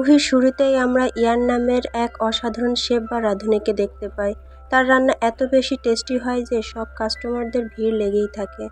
মুভির শুরুতেই আমরা ইয়ান নামের এক অসাধারণ শেফ বা রাঁধুনিকে দেখতে পাই। তার রান্না এত বেশি টেস্টি হয় যে সব কাস্টমারদের ভিড় লেগেই থাকে।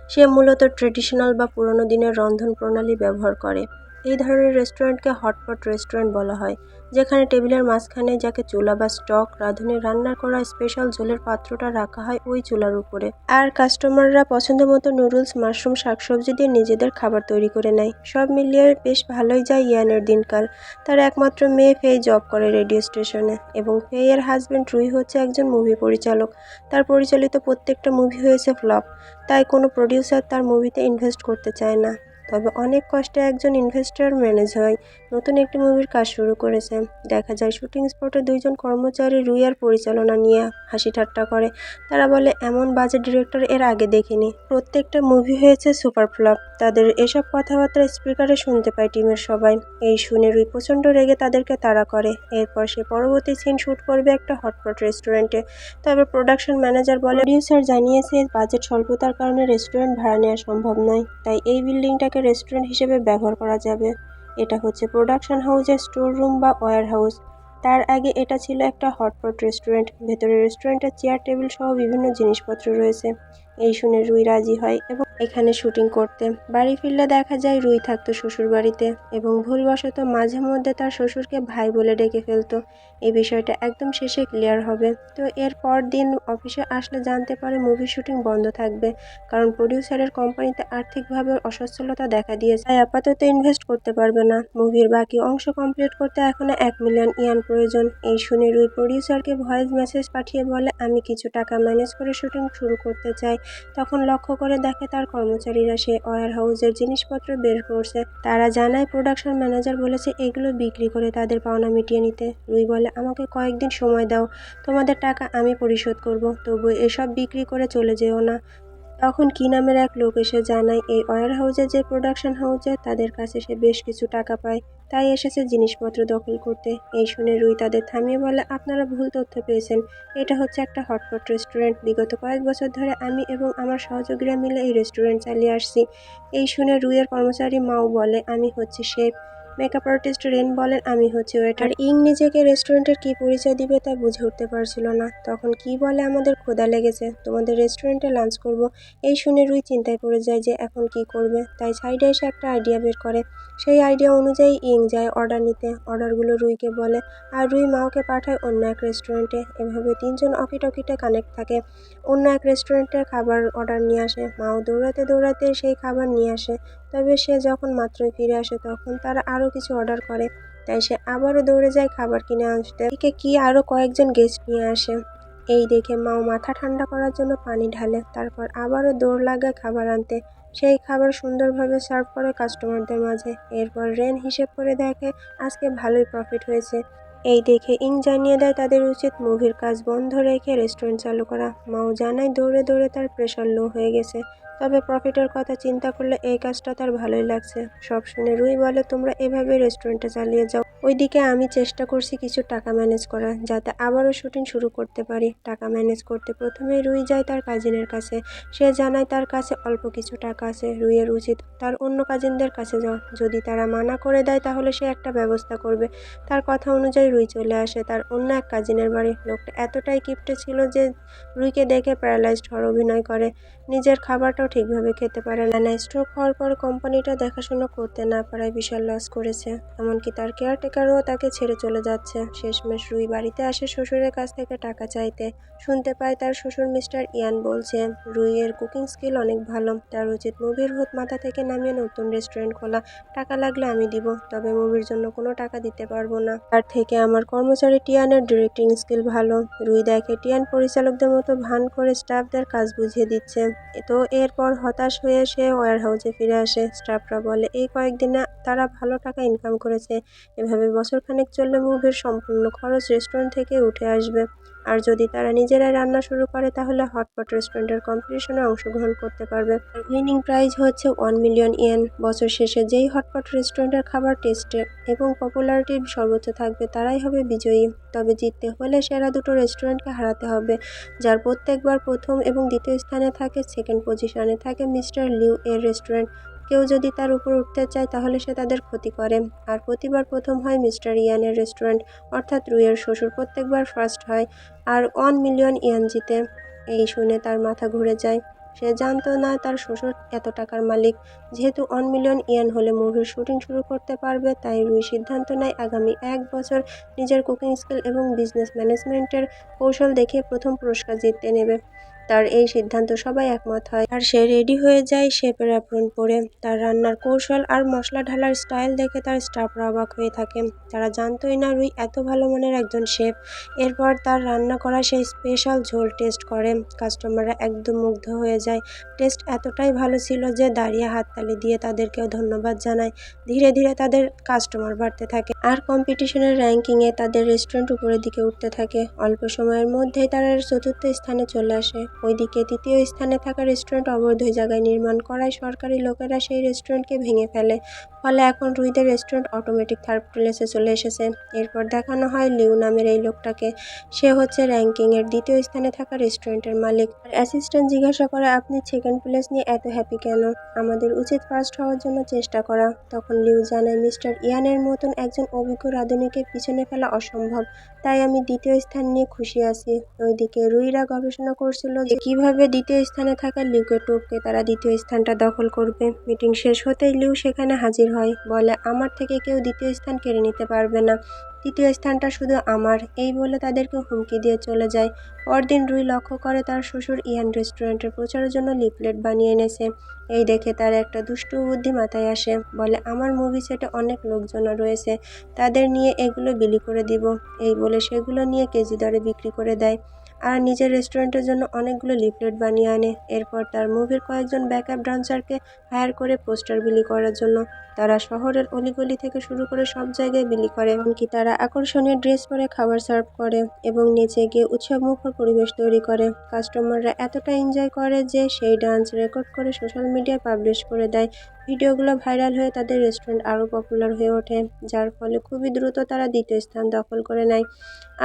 সে মূলত ট্রেডিশনাল বা পুরনো দিনের রন্ধন প্রণালী ব্যবহার করে। এই ধরনের রেস্টুরেন্টকে হটপট রেস্টুরেন্ট বলা হয়, যেখানে টেবিলের মাঝখানে যাকে চুলা বা স্টক রাঁধুনি রান্না করা স্পেশাল ঝোলের পাত্রটা রাখা হয় ওই চুলার উপরে, আর কাস্টমাররা পছন্দ মতো নুডলস, মাশরুম, শাকসবজি দিয়ে নিজেদের খাবার তৈরি করে নেয়। সব মিলিয়ে বেশ ভালোই যায় ইয়ানের দিনকাল। তার একমাত্র মেয়ে ফেই জব করে রেডিও স্টেশনে, এবং ফেইয়ের হাজব্যান্ড রুই হচ্ছে একজন মুভি পরিচালক। তার পরিচালিত প্রত্যেকটা মুভি হয়েছে ফ্লপ, তাই কোনো প্রডিউসার তার মুভিতে ইনভেস্ট করতে চায় না। তবে অনেক কষ্টে একজন ইনভেস্টর ম্যানেজ হয় নতুন একটি মুভির কাজ শুরু করেছে। দেখা যায় শুটিং স্পটে দুইজন কর্মচারী রুই আর পরিচালনা নিয়ে হাসি ঠাট্টা করে। তারা বলে, এমন বাজে ডিরেক্টর এর আগে দেখিনি। প্রত্যেকটা মুভি হয়েছে সুপার ফ্লপ। তাদের এসব কথাবার্তা স্পিকারে শুনতে পায় টিমের সবাই। এই শুনে রুই প্রচণ্ড রেগে তাদেরকে তাড়া করে। এরপর সে পরবর্তী সিন শুট করবে একটা হটপট রেস্টুরেন্টে। তবে প্রোডাকশন ম্যানেজার বলে, প্রডিউসার জানিয়েছে বাজেট স্বল্পতার কারণে রেস্টুরেন্ট ভাড়া নেওয়া সম্ভব নয়, তাই এই বিল্ডিংটাকে রেস্টুরেন্ট হিসেবে ব্যবহার করা যাবে। এটা হচ্ছে প্রোডাকশন হাউসের স্টোর রুম বা ওয়্যার হাউস। তার আগে এটা ছিল একটা হটপট রেস্টুরেন্ট। ভেতরে রেস্টুরেন্টের চেয়ার টেবিল সহ বিভিন্ন জিনিসপত্র রয়েছে। এই শুনে রুই রাজি হয় এবং এখানে শুটিং করতে। বাড়ি ফিরলে দেখা যায় রুই থাকতো শ্বশুর বাড়িতে, এবং ভুলবশত মাঝে মধ্যে তার শ্বশুরকে ভাই বলে ডেকে ফেলতো। এই বিষয়টা একদম শেষে ক্লিয়ার হবে। তো এর পর দিন অফিসে আসলে জানতে পারে মুভি শুটিং বন্ধ থাকবে, কারণ প্রডিউসারের কোম্পানিতে আর্থিকভাবে অসচ্ছলতা দেখা দিয়েছে, তাই আপাতত ইনভেস্ট করতে পারবে না। মুভির বাকি অংশ কমপ্লিট করতে এখনো 1 মিলিয়ন ইয়ান প্রয়োজন। এই শুনে রুই প্রডিউসারকে ভয়েস মেসেজ পাঠিয়ে বলে, আমি কিছু টাকা ম্যানেজ করে শুটিং শুরু করতে চাই। তখন লক্ষ্য করে দেখে তার কর্মচারীরা সে ওয়্যার হাউসের জিনিসপত্র বের করছে। তারা জানায় প্রোডাকশন ম্যানেজার বলেছে এগুলো বিক্রি করে তাদের পাওনা মিটিয়ে নিতে। রুই বলে, আমাকে কয়েকদিন সময় দাও, তোমাদের টাকা আমি পরিশোধ করব, তবু এসব বিক্রি করে চলে যেও না। তখন কি নামের এক লোক এসে জানায় এই ওয়্যার হাউসে যে প্রোডাকশন হাউসে তাদের কাছে সে বেশ কিছু টাকা পায়, তাই এসেছে জিনিসপত্র দখল করতে। এই শুনে রুই তাদের থামিয়ে বলে, আপনারা ভুল তথ্য পেয়েছেন। এটা হচ্ছে একটা হটপট রেস্টুরেন্ট। বিগত কয়েক বছর ধরে আমি এবং আমার সহযোগীরা মিলে এই রেস্টুরেন্ট চালিয়ে আসছি। এই শুনে রুইয়ের কর্মচারী মাও বলে, আমি হচ্ছি শেফ। মেকআপ আর্টিস্ট রেন বলেন, আমি হচ্ছি ওয়েটার। ইং নিজেকে রেস্টুরেন্টের কি পরিচয় দিবে তা বুঝে উঠতে পারছিল না। তখন কি বলে, আমাদের ক্ষুধা লেগেছে, তোমাদের রেস্টুরেন্টে লাঞ্চ করব। এই শুনে রুই চিন্তায় পড়ে যায় যে এখন কি করবে, তাই সাইডে এসে একটা আইডিয়া বের করে। সেই আইডিয়া অনুযায়ী ইং যায় অর্ডার নিতে। অর্ডারগুলো রুইকে বলে, আর রুই মাওকে পাঠায় অন্য এক রেস্টুরেন্টে। এভাবে তিনজন অকিটকিতে কানেক্ট থাকে। অন্য এক রেস্টুরেন্টের খাবার অর্ডার নিয়ে আসে। মাও দৌড়াতে দৌড়াতে সেই খাবার নিয়ে আসে। তবে সে যখন মাত্রই ফিরে আসে তখন তারা আরও কিছু অর্ডার করে, তাই সে আবারও দৌড়ে যায় খাবার কিনে আনতে। এদিকে কি আরও কয়েকজন গেস্ট নিয়ে আসে। এই দেখে মাও মাথা ঠান্ডা করার জন্য পানি ঢালে, তারপর আবারও দৌড় লাগায় খাবার আনতে। সেই খাবার সুন্দরভাবে সার্ভ করে কাস্টমারদের মাঝে। এরপর রেন হিসেব করে দেখে আজকে ভালোই প্রফিট হয়েছে। এই দেখে ইং জানিয়ে দেয় তাদের উচিত মুভির কাজ বন্ধ রেখে রেস্টুরেন্ট চালু করা। মাও জানায় দৌড়ে দৌড়ে তার প্রেশার লো হয়ে গেছে, তবে প্রফিটের কথা চিন্তা করলে এই কাজটা তার ভালোই লাগছে। সব শুনে রুই বলে, তোমরা এভাবে রেস্টুরেন্টটা চালিয়ে যাও, ওইদিকে আমি চেষ্টা করছি কিছু টাকা ম্যানেজ করার, যাতে আবারও শুটিং শুরু করতে পারি। টাকা ম্যানেজ করতে প্রথমেই রুই যায় তার কাজিনের কাছে। সে জানায় তার কাছে অল্প কিছু টাকা আছে। রুইয়ের উচিত তার অন্য কাজিনদের কাছে যাওয়া, যদি তারা মানা করে দেয় তাহলে সে একটা ব্যবস্থা করবে। তার কথা অনুযায়ী রুই চলে আসে তার অন্য এক কাজিনের বাড়ি। লোকটা এতটাই কিপটে ছিল যে রুইকে দেখে প্যারালাইজড হওয়ার অভিনয় করে। নিজের খাবারটাও ঠিকভাবে খেতে পারে না। স্ট্রোক হওয়ার পর কোম্পানিটা দেখাশোনা করতে না পারায় বিশাল লস করেছে, এমনকি তার কেয়ারটেকারও তাকে ছেড়ে চলে যাচ্ছে। শেষমেশ রুই বাড়িতে আসে শ্বশুরের কাছ থেকে টাকা চাইতে। শুনতে পায় তার শ্বশুর মিস্টার ইয়ান বলছে রুইয়ের কুকিং স্কিল অনেক ভালো, তার উচিত মুভির ভূত মাথা থেকে নামিয়ে নতুন রেস্টুরেন্ট খোলা। টাকা লাগলে আমি দিব, তবে মুভির জন্য কোনো টাকা দিতে পারবো না। তার থেকে আমার কর্মচারী টিয়ানের ডিরেক্টিং স্কিল ভালো। রুই দেখে টিয়ান পরিচালকদের মতো ভান করে স্টাফদের কাজ বুঝিয়ে দিচ্ছে। তো এরপর হতাশ হয়ে সে ওয়্যার হাউসে ফিরে আসে। স্টাফরা বলে এই কয়েকদিনে তারা ভালো টাকা ইনকাম করেছে। এভাবে বছরখানেক চললে মুভির সম্পূর্ণ খরচ রেস্টুরেন্ট থেকে উঠে আসবে। আর যদি তারা নিজেরাই রান্না শুরু করে তাহলে হটপট রেস্টুরেন্টের কম্পিটিশনে অংশগ্রহণ করতে পারবে। উইনিং প্রাইজ হচ্ছে 1 মিলিয়ন ইয়েন। বছর শেষে যেই হটপট রেস্টুরেন্টের খাবার টেস্টে এবং পপুলারিটি সর্বোচ্চ থাকবে তারাই হবে বিজয়ী। তবে জিততে হলে সেরা দুটো রেস্টুরেন্টকে হারাতে হবে, যার প্রত্যেকবার প্রথম এবং দ্বিতীয় স্থানে থাকে। সেকেন্ড পজিশনে থাকে মিস্টার লিউ এর রেস্টুরেন্ট। কেউ যদি তার উপর উঠতে চায় তাহলে সে তাদের ক্ষতি করে। আর প্রতিবার প্রথম হয় মিস্টার ইয়ানের রেস্টুরেন্ট, অর্থাৎ রুইয়ের শ্বশুর প্রত্যেকবার ফার্স্ট হয় আর 1 মিলিয়ন ইয়ান জিতে। এই শুনে তার মাথা ঘুরে যায়। সে জানতো না তার শ্বশুর এত টাকার মালিক। যেহেতু 1 মিলিয়ন ইয়ান হলে মুভির শুটিং শুরু করতে পারবে, তাই রুই সিদ্ধান্ত নেয় আগামী 1 বছর নিজের কুকিং স্কিল এবং বিজনেস ম্যানেজমেন্টের কৌশল দেখিয়ে প্রথম পুরস্কার জিততে নেবে। তার এই সিদ্ধান্ত সবাই একমত হয় আর সে রেডি হয়ে যায় শেফের অ্যাপ্রন পরে। তার রান্নার কৌশল আর মশলা ঢালার স্টাইল দেখে তার স্টাফরা অবাক হয়ে থাকে। তারা জানতোই না রুই এত ভালো মানের একজন শেফ। এরপর তার রান্না করা সেই স্পেশাল ঝোল টেস্ট করে। কাস্টমাররা একদম মুগ্ধ হয়ে যায়। টেস্ট এতটাই ভালো ছিল যে দাঁড়িয়ে হাততালি দিয়ে তাদেরকেও ধন্যবাদ জানায়। ধীরে ধীরে তাদের কাস্টমার বাড়তে থাকে আর কম্পিটিশনের র্যাঙ্কিংয়ে তাদের রেস্টুরেন্ট উপরের দিকে উঠতে থাকে। অল্প সময়ের মধ্যেই তারা চতুর্থ স্থানে চলে আসে। ওইদিকে তৃতীয় স্থানে থাকা রেস্টুরেন্ট অবৈধ জায়গায় নির্মাণ করায় সরকারি লোকেরা সেই রেস্টুরেন্টকে ভেঙে ফেলে। ফলে এখন রুইদের রেস্টুরেন্ট অটোমেটিক থার্ড প্লেসে চলে এসেছে। এরপর দেখানো হয় লিউ নামের এই লোকটাকে। সে হচ্ছে র্যাঙ্কিংয়ের দ্বিতীয় স্থানে থাকা রেস্টুরেন্টের মালিক। আর অ্যাসিস্ট্যান্ট জিজ্ঞাসা করে, আপনি সেকেন্ড প্লেস নিয়ে এত হ্যাপি কেন? আমাদের উচিত ফার্স্ট হওয়ার জন্য চেষ্টা করা। তখন লিউ জানায়, মিস্টার ইয়ানের মতন একজন অভিজ্ঞ রাঁধুনিকে পিছনে ফেলা অসম্ভব, তাই আমি দ্বিতীয় স্থান নিয়ে খুশি আছি। ওইদিকে রুইরা গবেষণা করছিল যে কিভাবে দ্বিতীয় স্থানে থাকা লিউকে টপকে তারা দ্বিতীয় স্থানটা দখল করবে। মিটিং শেষ হতেই লিউ সেখানে হাজির হয়, বলে আমার থেকে কেউ দ্বিতীয় স্থান কেড়ে নিতে পারবে না, তৃতীয় স্থানটা শুধু আমার। এই বলে তাদেরকে হুমকি দিয়ে চলে যায়। পরদিন রুই লক্ষ্য করে তার শ্বশুর ইয়ান রেস্টুরেন্টের প্রচারের জন্য লিফলেট বানিয়ে এনেছে। এই দেখে তার একটা দুষ্টু বুদ্ধি মাথায় আসে, বলে আমার মুভি সেটে অনেক লোকজন রয়েছে, তাদের নিয়ে এগুলো বিলি করে দিব। এই বলে সেগুলো নিয়ে কেজি দরে বিক্রি করে দেয় আর নিজের রেস্টুরেন্টের জন্য অনেকগুলো লিফলেট বানিয়ে আনে। এরপর তার মুভির কয়েকজন ব্যাকআপ ডান্সারকে হায়ার করে পোস্টার বিলি করার জন্য। তারা শহরের অলিগলি থেকে শুরু করে সব জায়গায় বিলি করে, এমনকি তারা আকর্ষণীয় ড্রেস পরে খাবার সার্ভ করে এবং নেচে গিয়ে উৎসবমুখর পরিবেশ তৈরি করে। কাস্টমাররা এতটা এনজয় করে যে সেই ডান্স রেকর্ড করে সোশ্যাল মিডিয়ায় পাবলিশ করে দেয়। ভিডিওগুলো ভাইরাল হয়ে তাদের রেস্টুরেন্ট আরও পপুলার হয়ে ওঠে, যার ফলে খুবই দ্রুত তারা দ্বিতীয় স্থান দখল করে নেয়।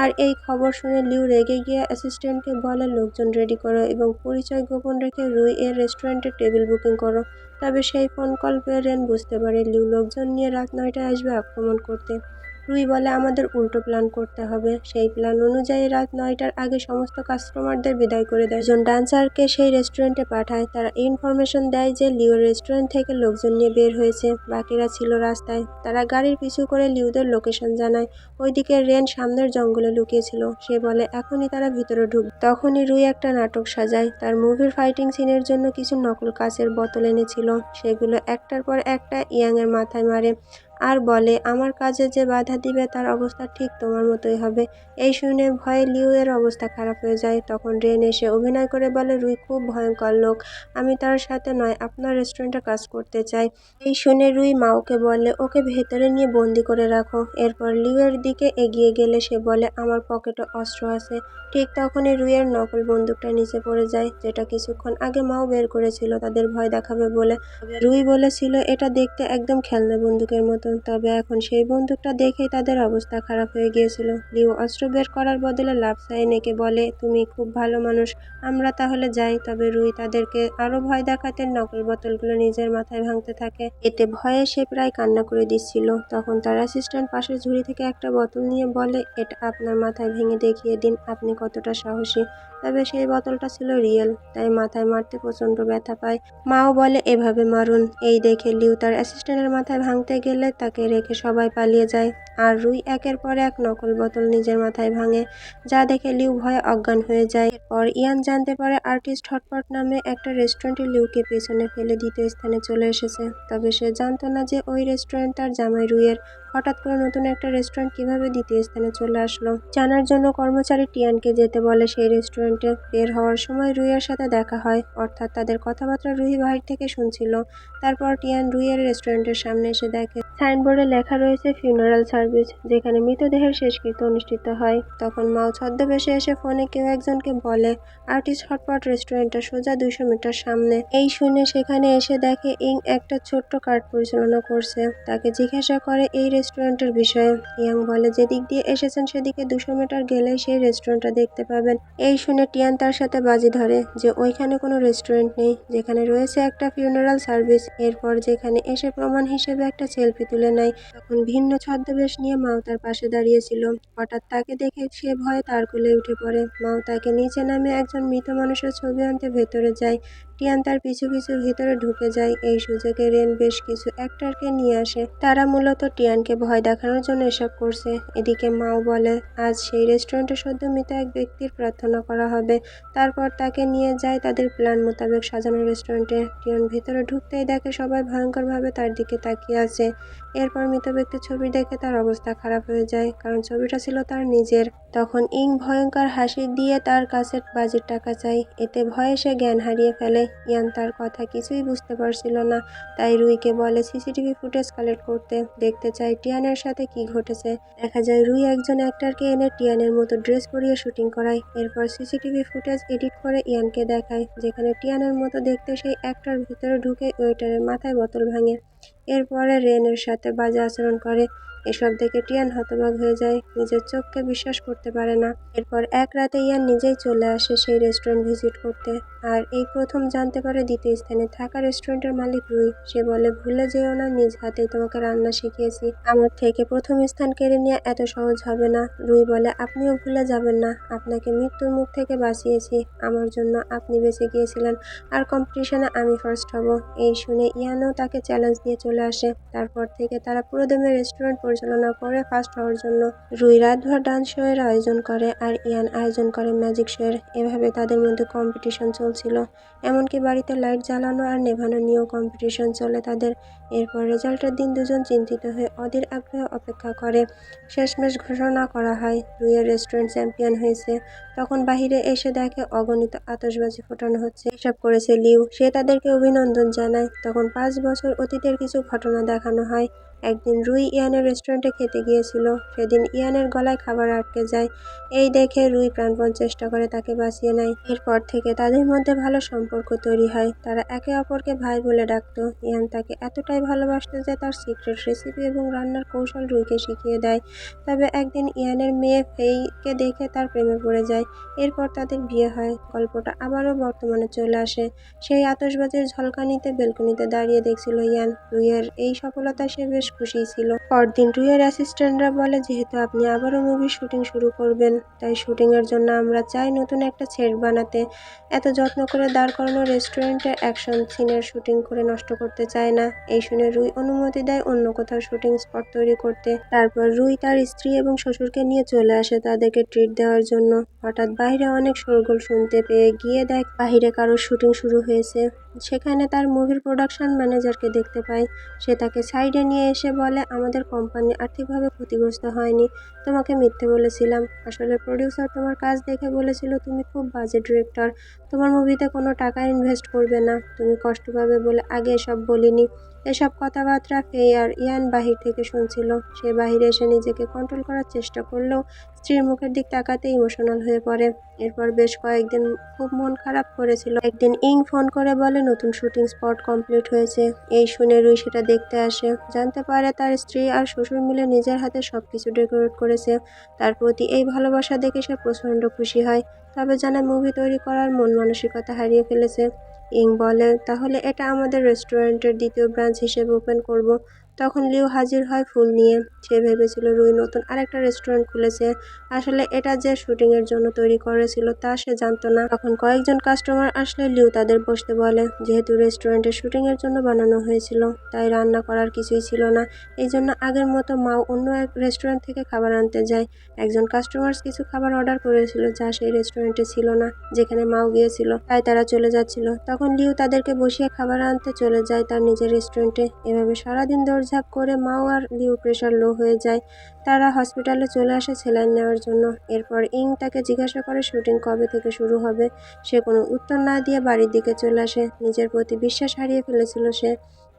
আর এই খবর শুনে লিউ রেগে গিয়ে অ্যাসিস্ট্যান্টকে বলে, লোকজন রেডি করো এবং পরিচয় গোপন রেখে রুই এর রেস্টুরেন্টের টেবিল বুকিং করো। তবে সেই ফোন কল পেয়ে রেন বুঝতে পারে লিউ লোকজন নিয়ে রাত 9টায় আসবে আক্রমণ করতে। রুই বলে, আমাদের উল্টো প্ল্যান করতে হবে। সেই প্ল্যান অনুযায়ী রাত 9টার আগে সমস্ত কাস্টমারদের বিদায় করে দেয়। একজন ডান্সারকে সেই রেস্টুরেন্টে পাঠায়। তারা ইনফরমেশন দেয় যে লিউর রেস্টুরেন্ট থেকে লোকজন নিয়ে বের হয়েছে, বাকিরা ছিল রাস্তায়। তারা গাড়ির পিছু করে লিউদের লোকেশন জানায়। ওইদিকে রেন সামনের জঙ্গলে লুকিয়েছিল। সে বলে এখনই তারা ভিতরে ঢুকবে। তখনই রুই একটা নাটক সাজায়। তার মুভির ফাইটিং সিনের জন্য কিছু নকল কাচের বোতল এনেছিল। সেগুলো একটার পর একটা ইয়াংয়ের মাথায় মারে আর বলে, আমার কাজে যে বাধা দিবে তার অবস্থা ঠিক তোমার মতোই হবে। এই শুনে ভয়ে লিউ এর অবস্থা খারাপ হয়ে যায়। তখন রেন এসে অভিনয় করে বলে, রুই খুব ভয়ঙ্কর লোক, আমি তার সাথে নয় আপনার রেস্টুরেন্টে কাজ করতে চাই। এই শুনে রুই মাওকে বলে, ওকে ভেতরে নিয়ে বন্দি করে রাখো। এরপর লিউ এর দিকে এগিয়ে গেলে সে বলে, আমার পকেটে অস্ত্র আছে। ঠিক তখনই রুইয়ের নকল বন্দুকটা নিচে পড়ে যায়, যেটা কিছুক্ষণ আগে মাও বের করেছিল তাদের ভয় দেখাবে বলে। রুই বলেছিল এটা দেখতে একদম খেলনা বন্দুকের মতন, তবে এখন সেই বন্দুকটা দেখেই তাদের অবস্থা খারাপ হয়ে গিয়েছিল। লিউ অস্ত্র বের করার বদলে লাফ সাইন এঁকে বলে, তুমি খুব ভালো মানুষ, আমরা তাহলে যাই। তবে রুই তাদেরকে আরো ভয় দেখাতে নকল বোতলগুলো নিজের মাথায় ভাঙতে থাকে। এতে ভয়ে সে প্রায় কান্না করে দিচ্ছিল। তখন তার অ্যাসিস্ট্যান্ট পাশের ঝুড়ি থেকে একটা বোতল নিয়ে বলে, এটা আপনার মাথায় ভেঙে দেখিয়ে দিন আপনি কতটা সাহসী। তবে সেই বোতলটা ছিল রিয়েল, তাই মাথায় মারতে প্রচন্ড ব্যথা পায়। মাও বলে, এভাবে মারুন। এই দেখে লিউ তার অ্যাসিস্ট্যান্টের মাথায় ভাঙতে গেলে তাকে রেখে সবাই পালিয়ে যায় আর রুই একের পর এক নকল বোতল নিজের মাথায় ভাঙে, যা দেখে লিউ ভয়ে অজ্ঞান হয়ে যায়। এরপর ইয়ান জানতে পারে আর্টিস্ট হটপট নামে একটা রেস্টুরেন্টে লিউকে পেছনে ফেলে দ্বিতীয় স্থানে চলে এসেছে। তবে সে জানতো না যে ওই রেস্টুরেন্ট তার জামাই রুইয়ের। হঠাৎ করে নতুন একটা রেস্টুরেন্ট কিভাবে দ্বিতীয় স্থানে চলে আসলো জানার জন্য কর্মচারী টিয়ানকে যেতে বলে সেই রেস্টুরেন্টে। বের হওয়ার সময় রুইয়ের সাথে দেখা হয়, অর্থাৎ তাদের কথাবার্তা রুহি বাহির থেকে শুনছিল। তারপর টিয়ান রুইয়ের রেস্টুরেন্টের সামনে এসে দেখে সাইনবোর্ডে লেখা রয়েছে ফিউনারাল সার্ভিস, যেখানে মৃতদেহের শেষকৃত্য অনুষ্ঠিত হয়। তখন মাও ছদ্মবেশে এসে ফোনে কেউ একজনকে বলে আর্টিস্ট হটপট রেস্টুরেন্টটা সোজা 200 মিটার সামনে। এই শুনে সেখানে এসে দেখে ইং একটা ছোট্ট কার্ড পরিচালনা করছে। তাকে জিজ্ঞাসা করে এই রেস্টুরেন্টের বিষয়ে। ইয়াং বলে, যেদিক দিয়ে এসেছেন সেদিকে 200 মিটার গেলেই সেই রেস্টুরেন্টটা দেখতে পাবেন। এই শুনে টিয়ান তার সাথে বাজি ধরে যে ওইখানে কোনো রেস্টুরেন্ট নেই, যেখানে রয়েছে একটা ফিউনারাল সার্ভিস। এরপর যেখানে এসে প্রমাণ হিসেবে একটা সেলফি তুলে নেয়। তখন ভিন্ন ছদ্মবেশ নিয়ে মাও তার পাশে দাঁড়িয়েছিল। হঠাৎ তাকে দেখে সে ভয়ে তার কোলে উঠে পড়ে। মাও তাকে নিচে নামিয়ে একজন মৃত মানুষের ছবি আনতে ভেতরে যায়। টিয়ান তার পিছু পিছু ভিতরে ঢুকে যায়। এই সুযোগে রেন বেশ কিছু অ্যাক্টরকে নিয়ে আসে। তারা মূলত টিয়ানকে ভয় দেখানোর জন্য এসব করছে। এদিকে মাও বলে আজ সেই রেস্টুরেন্টে সদ্য মৃত এক ব্যক্তির প্রার্থনা করা হবে। তারপর তাকে নিয়ে যায় তাদের প্ল্যান মোতাবেক সাজানো রেস্টুরেন্টে। টিয়ান ভিতরে ঢুকতেই দেখে সবাই ভয়ঙ্করভাবে তার দিকে তাকিয়ে আছে। এরপর মৃত ব্যক্তির ছবি দেখে তার অবস্থা খারাপ হয়ে যায়, কারণ ছবিটা ছিল তার নিজের। তখন ইং ভয়ঙ্কর হাসি দিয়ে তার কাছে বাজির টাকা চাই। এতে ভয়ে সে জ্ঞান হারিয়ে ফেলে। ইয়ান তার কথা কিছুই বুঝতে পারছিল না, তাই রুইকে বলে সিসিটিভি ফুটেজ কালেক্ট করতে, দেখতে চাই টিয়ানের সাথে কি ঘটেছে। দেখা যায় রুই একজন অ্যাক্টরকে এনে টিয়ানের মতো ড্রেস পরিয়ে শুটিং করায়। এরপর সিসিটিভি ফুটেজ এডিট করে ইয়ানকে দেখায়, যেখানে টিয়ানের মতো দেখতে সেই অ্যাক্টর ভিতরে ঢুকে ওয়েটারের মাথায় বোতল ভাঙে। এরপরে রেনের সাথে বাজে আচরণ করে। এসব দেখে টিয়ান হতবাক হয়ে যায়, নিজের চোখকে বিশ্বাস করতে পারে না। এরপর এক রাতে ইয়ান নিজেই চলে আসে সেই রেস্টুরেন্ট ভিজিট করতে, আর এই প্রথম জানতে পারে দ্বিতীয় স্থানে থাকা রেস্টুরেন্টের মালিক রুই। সে বলে, ভুলে যেও না, নিজ হাতেই তোমাকে রান্না শিখিয়েছি। আমার থেকে প্রথম স্থান কেড়ে নেওয়া এত সহজ হবে না। রুই বলে, আপনিও ভুলে যাবেন না, আপনাকে মৃত্যুর মুখ থেকে বাঁচিয়েছি। আমার জন্য আপনি বেঁচে গিয়েছিলেন, আর কম্পিটিশনে আমি ফার্স্ট হব। এই শুনে ইয়ানও তাকে চ্যালেঞ্জ দিয়ে চলে আসে। তারপর থেকে তারা পুরোদমে রেস্টুরেন্ট পরিচালনা করে ফার্স্ট হওয়ার জন্য। রুই রাতভর ডান্স শো এর আয়োজন করে, আর ইয়ান আয়োজন করে ম্যাজিক শো এর। এভাবে তাদের মধ্যে কম্পিটিশন চলছিল। এমনকি বাড়িতে লাইট জ্বালানো আর নেভানো নিয়েও কম্পিটিশন চলে তাদের। এরপর রেজাল্টের দিন দুজন চিন্তিত হয়ে অধীর আগ্রহে অপেক্ষা করে। শেষমেশ ঘোষণা করা হয় রুইয়ের রেস্টুরেন্ট চ্যাম্পিয়ন হয়েছে। তখন বাহিরে এসে দেখে অগণিত আতশবাজি ফোটানো হচ্ছে। এসব করেছে লিউ। সে তাদেরকে অভিনন্দন জানায়। তখন 5 বছর অতীতের কিছু ঘটনা দেখানো হয়। একদিন রুই ইয়ানের রেস্টুরেন্টে খেতে গিয়েছিল। সেদিন ইয়ানের গলায় খাবার আটকে যায়। এই দেখে রুই প্রাণপণ চেষ্টা করে তাকে বাঁচিয়ে নেয়। এরপর থেকে তাদের মধ্যে ভালো সম্পর্ক তৈরি হয়। তারা একে অপরকে ভাই বলে ডাকত। ইয়ান তাকে এতটাই ভালোবাসত যে তার সিক্রেট রেসিপি এবং রান্নার কৌশল রুইকে শিখিয়ে দেয়। তবে একদিন ইয়ানের মেয়ে ফেইকে দেখে তার প্রেমে পড়ে যায়। এরপর তাদের বিয়ে হয়। গল্পটা আবারও বর্তমানে চলে আসে। সেই আতশবাজির ঝলকানিতে বেলকনিতে দাঁড়িয়ে দেখছিল ইয়ান। রুইয়ের এই সফলতায় সে বেশ খুশি ছিল। পরদিন রুইয়ের অ্যাসিস্ট্যান্টরা বলে, যেহেতু আপনি আবারও মুভির শুটিং শুরু করবেন, তাই শুটিংয়ের জন্য আমরা চাই নতুন একটা সেট বানাতে। এত যত্ন করে দাঁড় করানো রেস্টুরেন্টে অ্যাকশন সিনের শুটিং করে নষ্ট করতে চায় না। এই শুনে রুই অনুমতি দেয় অন্য কোথাও শুটিং স্পট তৈরি করতে। তারপর রুই তার স্ত্রী এবং শ্বশুরকে নিয়ে চলে আসে তাদেরকে ট্রিট দেওয়ার জন্য। হঠাৎ বাইরে অনেক শোরগোল শুনতে পেয়ে গিয়ে দেখ বাহিরে কারোর শুটিং শুরু হয়েছে। সেখানে তার মুভির প্রোডাকশন ম্যানেজারকে দেখতে পায়। সে তাকে সাইডে নিয়ে এসে বলে, আমাদের কোম্পানি আর্থিকভাবে ক্ষতিগ্রস্ত হয়নি, তোমাকে মিথ্যে বলেছিলাম। আসলে প্রডিউসার তোমার কাজ দেখে বলেছিল তুমি খুব বাজে ডিরেক্টর, তোমার মুভিতে কোনো টাকা ইনভেস্ট করবে না, তুমি কষ্ট পাবে বলে আগে এসব বলিনি। এসব কথাবার্তা ফেই আর ইয়ান বাহির থেকে শুনছিল। সে বাহিরে এসে নিজেকে কন্ট্রোল করার চেষ্টা করলেও স্ত্রীর মুখের দিক তাকাতে ইমোশনাল হয়ে পড়ে। এরপর বেশ কয়েকদিন খুব মন খারাপ করেছিল। একদিন ইং ফোন করে বলে নতুন শুটিং স্পট কমপ্লিট হয়েছে। এই শুনে রুই সেটা দেখতে আসে। জানতে পারে তার স্ত্রী আর শ্বশুর মিলে নিজের হাতে সবকিছু ডেকোরেট করেছে। তার প্রতি এই ভালোবাসা দেখে সে প্রচণ্ড খুশি হয়, তবে জানে মুভি তৈরি করার মন মানসিকতা হারিয়ে ফেলেছে। ইং বলে, তাহলে এটা আমাদের রেস্টুরেন্টের দ্বিতীয় ব্রাঞ্চ হিসেবে ওপেন করব। তখন লিউ হাজির হয় ফুল নিয়ে। সে ভেবেছিল রুই নতুন আরেকটা রেস্টুরেন্ট খুলেছে। আসলে এটা যে শুটিংয়ের জন্য তৈরি করেছিল তা সে জানতো না। তখন কয়েকজন কাস্টমার আসলে লিউ তাদের বসতে বলে। যেহেতু রেস্টুরেন্টের শুটিংয়ের জন্য বানানো হয়েছিল, তাই রান্না করার কিছুই ছিল না। এই জন্য আগের মতো মাও অন্য এক রেস্টুরেন্ট থেকে খাবার আনতে যায়। একজন কাস্টমার কিছু খাবার অর্ডার করেছিল যা সেই রেস্টুরেন্টে ছিল না, যেখানে মাও গিয়েছিল, তাই তারা চলে যাচ্ছিল। তখন লিউ তাদেরকে বসিয়ে খাবার আনতে চলে যায় তার নিজের রেস্টুরেন্টে। এভাবে সারাদিন দৌড়ঝাঁপ করে মাও আর লিউ প্রেশার লো হয়ে যায়। তারা হসপিটালে চলে আসে স্যালাইন নেওয়ার জন্য। এরপর ইং তাকে জিজ্ঞাসা করে শুটিং কবে থেকে শুরু হবে। সে কোনো উত্তর না দিয়ে বাড়ির দিকে চলে আসে। নিজের প্রতি বিশ্বাস হারিয়ে ফেলেছিল সে।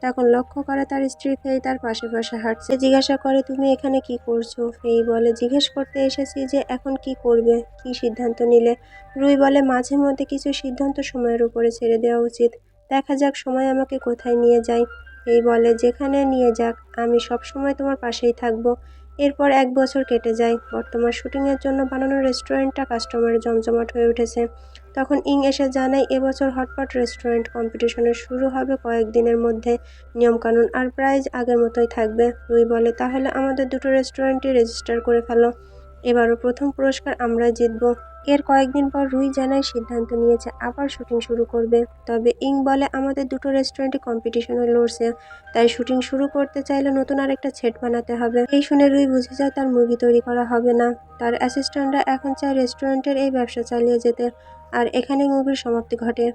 তখন লক্ষ্য করে তার স্ত্রী ফেই তার পাশে পাশে হাঁটছে। জিজ্ঞাসা করে, তুমি এখানে কি করছো? ফেই বলে, জিজ্ঞেস করতে এসেছি যে এখন কি করবে, কি সিদ্ধান্ত নিলে। রুই বলে, মাঝে মধ্যে কিছু সিদ্ধান্ত সময়ের উপরে ছেড়ে দেওয়া উচিত। দেখা যাক সময় আমাকে কোথায় নিয়ে যায়। এই বলে, যেখানে নিয়ে যাক, আমি সবসময় তোমার পাশেই থাকবো। এরপর 1 বছর কেটে যায়। বর্তমান শুটিংয়ের জন্য বানানো রেস্টুরেন্টটা কাস্টমারে জমজমাট হয়ে উঠেছে। তখন ইং এসে জানায়, এবছর হটপট রেস্টুরেন্ট কম্পিটিশনের শুরু হবে কয়েকদিনের মধ্যে। নিয়মকানুন আর প্রাইজ আগের মতোই থাকবে। রুই বলে, তাহলে আমাদের দুটো রেস্টুরেন্টই রেজিস্টার করে ফেলো। এবারও প্রথম পুরস্কার আমরাই জিতবো। এর কয়েকদিন পর রুই জানায় সিদ্ধান্ত নিয়েছে আবার শুটিং শুরু করবে। তবে ইং বলে, আমাদের দুটো রেস্টুরেন্টই কম্পিটিশনে লড়ছে, তাই শুটিং শুরু করতে চাইলে নতুন আরেকটা সেট বানাতে হবে। এই শুনে রুই বুঝে যায় তার মুভি তৈরি করা হবে না। তার অ্যাসিস্ট্যান্টরা এখন চায় রেস্টুরেন্টের এই ব্যবসা চালিয়ে যেতে। আর এখানেই মুভির সমাপ্তি ঘটে।